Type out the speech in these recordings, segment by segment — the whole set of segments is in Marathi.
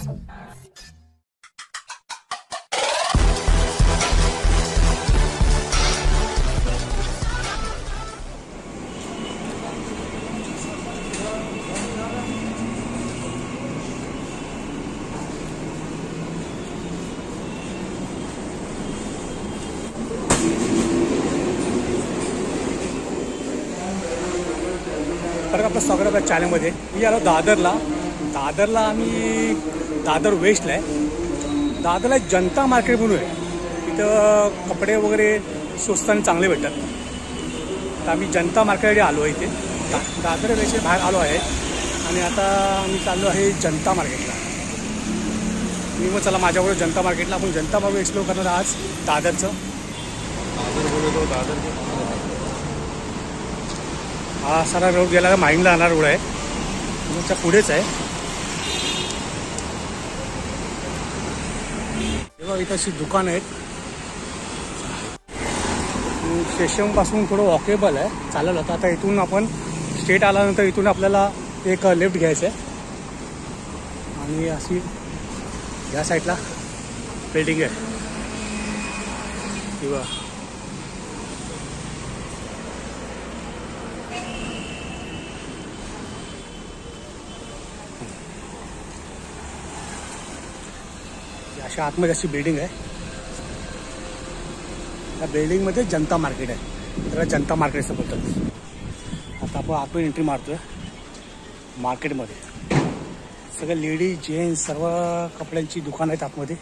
तर आपलं स्वागत आहे चॅनलमध्ये. मी आलो दादरला आम्ही दादर वेस्टला आहे. दादरला जनता मार्केट म्हणून आहे. इथं कपडे वगैरे स्वस्त आणि चांगले भेटतात. तर आम्ही जनता मार्केटमध्ये आलो आहे. इथे दादर वेस्टच्या बाहेर आलो आहे आणि आता आम्ही चाललो आहे जनता मार्केटला. मी मग चला माझ्याबरोबर जनता मार्केटला. आपण जनता मार्केट एक्सप्लोर करणार आज दादरचं. हा सारा रोड गेला माहिंगला जाणार रोड आहे. तुमच्या पुढेच आहे. तेव्हा इथं अशी दुकान आहेत. स्टेशनपासून थोडं वॉकेबल आहे, चालेल. आता इथून आपण स्ट्रेट आल्यानंतर इथून आपल्याला एक लेफ्ट घ्यायचं आहे आणि अशी या साईडला बिल्डिंग आहे किंवा अशा आतमध्ये अशी बिल्डिंग आहे. त्या बिल्डिंगमध्ये जनता मार्केट आहे. त्याला जनता मार्केट असं बोलतात. आता आपण आतमध्ये एंट्री मारतोय मार्केटमध्ये. सगळं लेडीज जेंट्स सर्व कपड्यांची दुकान आहेत आतमध्ये.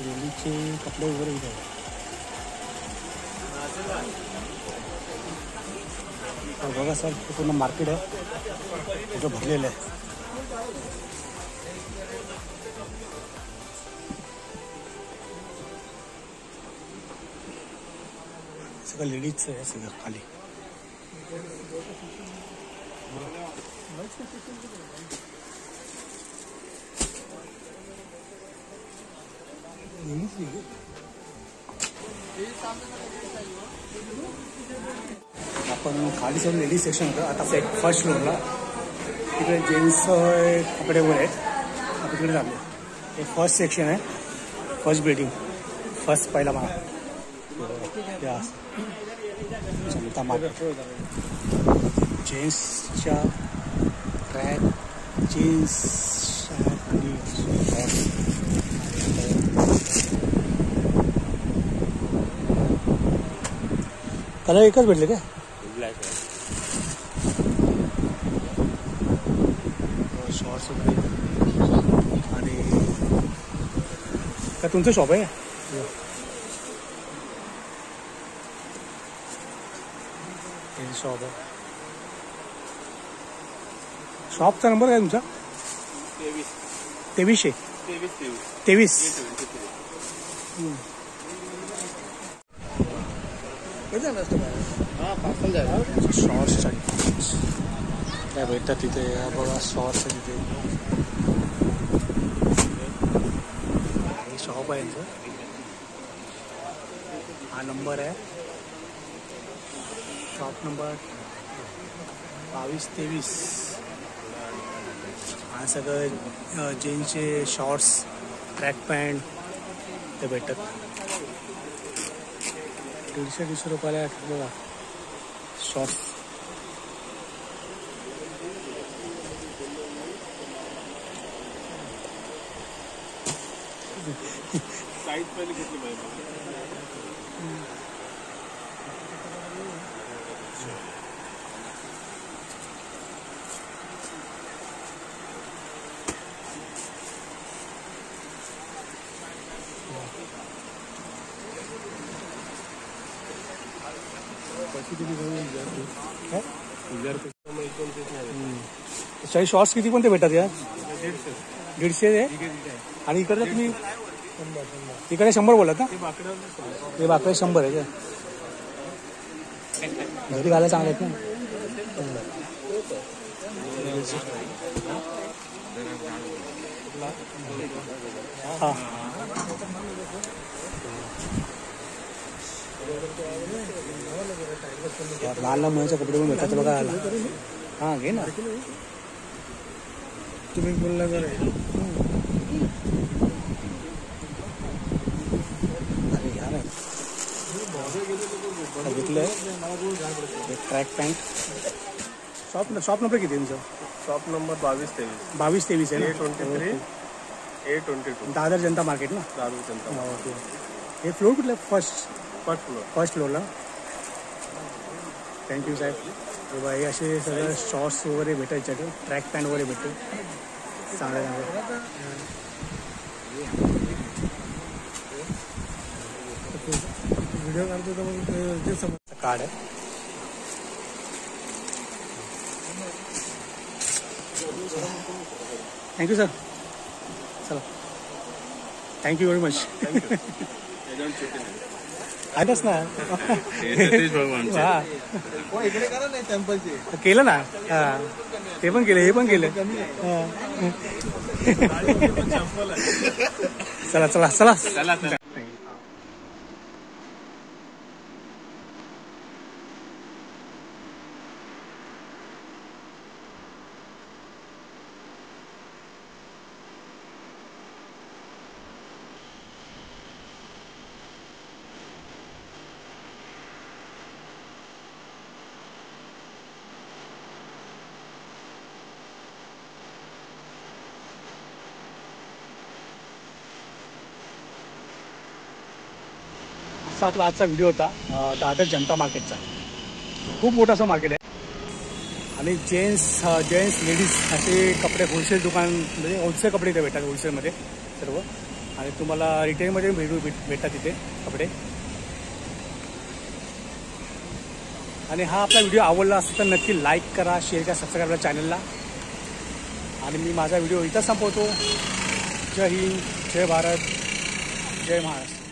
लेडीजचे कपडे वगैरे इथे बघा सर, पूर्ण मार्केट आहे तिथं भरलेलं आहे. सगळं लेडीजचं आहे सगळं खाली. आपण खाली सगळं लेडीज सेक्शन होतं. आता फर्स्ट फ्लोअरला तिकडे जेंट्स कपडे वगैरे आहेत. आपण तिकडे जातो. हे फर्स्ट सेक्शन आहे, फर्स्ट बिल्डिंग, फर्स्ट पहिला मला जनता मार्केट. जेंट्सच्या ट्रॅक जीन्स कलर एकच भेटले काय? ब्लॅक आहे. शॉर्ट्स वगैरे. आणि का तुमचं शॉप आहे? शॉप आहे. शॉपचा नंबर काय तुमचा? 2300. शॉर्ट्स काय भेटतात तिथे. बघा शॉर्ट्स आहे तिथे. शॉप आहे यांचं. हा नंबर आहे, शॉप नंबर 2223. हा सगळं जीन्सचे शॉर्ट्स, ट्रॅक पॅन्ट ते भेटतात. 150 रुपयाला बघा शॉर्ट्स. साईज पहिले घेतली पाहिजे. चाळीस शॉर्ट्स किती कोणते भेटतात यार? 150 आहे. आणि इकडे तुम्ही इकडे 100 बोलत ना? ते बाकडे 100 आहे का? घरी घालायला चांगले आहेत ना. हां लहान लहान मुलांचे कपडे पण भेटतात बघा. हां घे ना. तुम्ही बोलला जरा घेतलंय ट्रॅक पॅन्ट. शॉप नंबर किती आहे तुमचं? शॉप नंबर 22-23 22-23 आहे ना. A23 A22 दादर जनता मार्केट ना. दारू जनता ओके. हे फ्लोर कुठलं? First floor. फर्स्ट फ्लोअरला. थँक्यू साहेब. हे बघा हे असे सगळं शॉर्ट्स वगैरे भेटायचे, ट्रॅक पॅन्ट वगैरे भेटते चांगल्या चांगल्या. व्हिडिओ काढतो तर मग ते समज कार्ड आहे. Thank you sir. चला थँक्यू व्हेरी मच. आहेतच ना. हां इकडे करा नाही टेम्पलची केलं ना. हां ते पण केलं, हे पण केलं. चला चला चला चला. असा आपला आजचा व्हिडिओ होता दादर जनता मार्केटचा. खूप मोठं असं मार्केट आहे आणि जेंट्स लेडीज असे कपडे होलसेल दुकान म्हणजे होलसेल कपडे इथे भेटतात होलसेलमध्ये सर्व. आणि तुम्हाला रिटेलमध्ये भेटतात तिथे कपडे. आणि हा आपला व्हिडिओ आवडला असेल तर नक्की लाईक करा, शेअर करा, सबस्क्राईब करा चॅनलला. आणि मी माझा व्हिडिओ इथं संपवतो. जय हिंद, जय भारत, जय महाराष्ट्र.